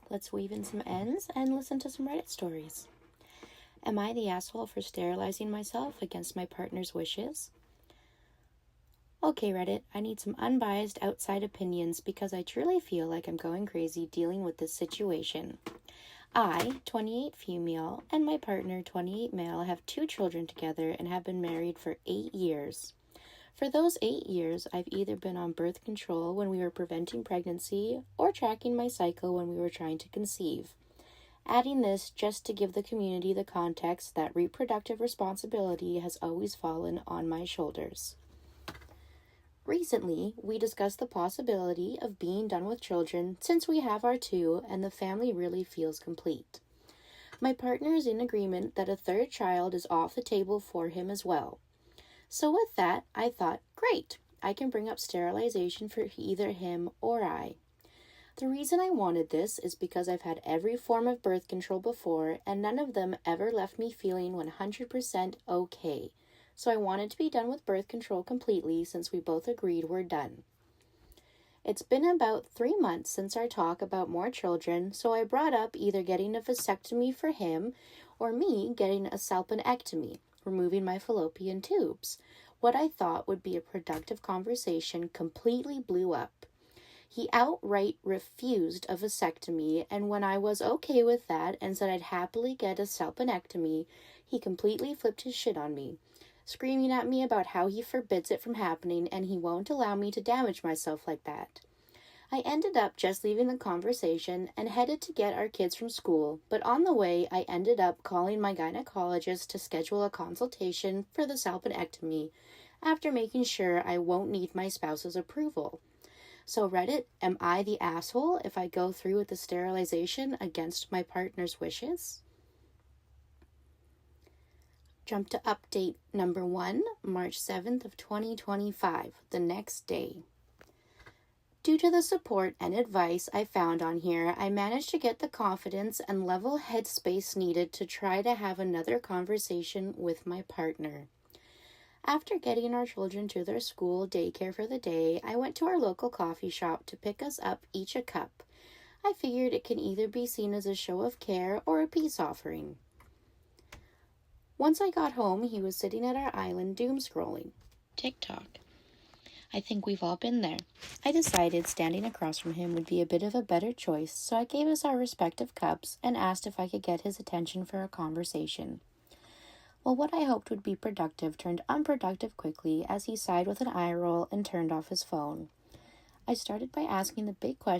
Let's weave in some ends and listen to some Reddit stories. Am I the asshole for sterilizing myself against my partner's wishes? Okay, Reddit, I need some unbiased outside opinions because I truly feel like I'm going crazy dealing with this situation. I, 28 female, and my partner, 28 male, have 2 children together and have been married for 8 years. For those 8 years, I've either been on birth control when we were preventing pregnancy or tracking my cycle when we were trying to conceive. Adding this just to give the community the context that reproductive responsibility has always fallen on my shoulders. Recently, we discussed the possibility of being done with children since we have our 2 and the family really feels complete. My partner is in agreement that a 3rd child is off the table for him as well. So with that, I thought, great, I can bring up sterilization for either him or I. The reason I wanted this is because I've had every form of birth control before and none of them ever left me feeling 100% okay. So I wanted to be done with birth control completely since we both agreed we're done. It's been about 3 months since our talk about more children, so I brought up either getting a vasectomy for him or me getting a salpinectomy, removing my fallopian tubes. What I thought would be a productive conversation completely blew up. He outright refused a vasectomy, and when I was okay with that and said I'd happily get a salpinectomy, he completely flipped his shit on me, screaming at me about how he forbids it from happening and he won't allow me to damage myself like that. I ended up just leaving the conversation and headed to get our kids from school, but on the way I ended up calling my gynecologist to schedule a consultation for the salpinectomy after making sure I won't need my spouse's approval. So Reddit, am I the asshole if I go through with the sterilization against my partner's wishes? Jump to update number 1, March 7th of 2025, the next day. Due to the support and advice I found on here, I managed to get the confidence and level headspace needed to try to have another conversation with my partner. After getting our children to their school daycare for the day, I went to our local coffee shop to pick us up each a cup. I figured it can either be seen as a show of care or a peace offering. Once I got home, he was sitting at our island doom scrolling TikTok. I think we've all been there. I decided standing across from him would be a bit of a better choice, so I gave us our respective cups and asked if I could get his attention for a conversation. Well, what I hoped would be productive turned unproductive quickly as he sighed with an eye roll and turned off his phone. I started by asking the big question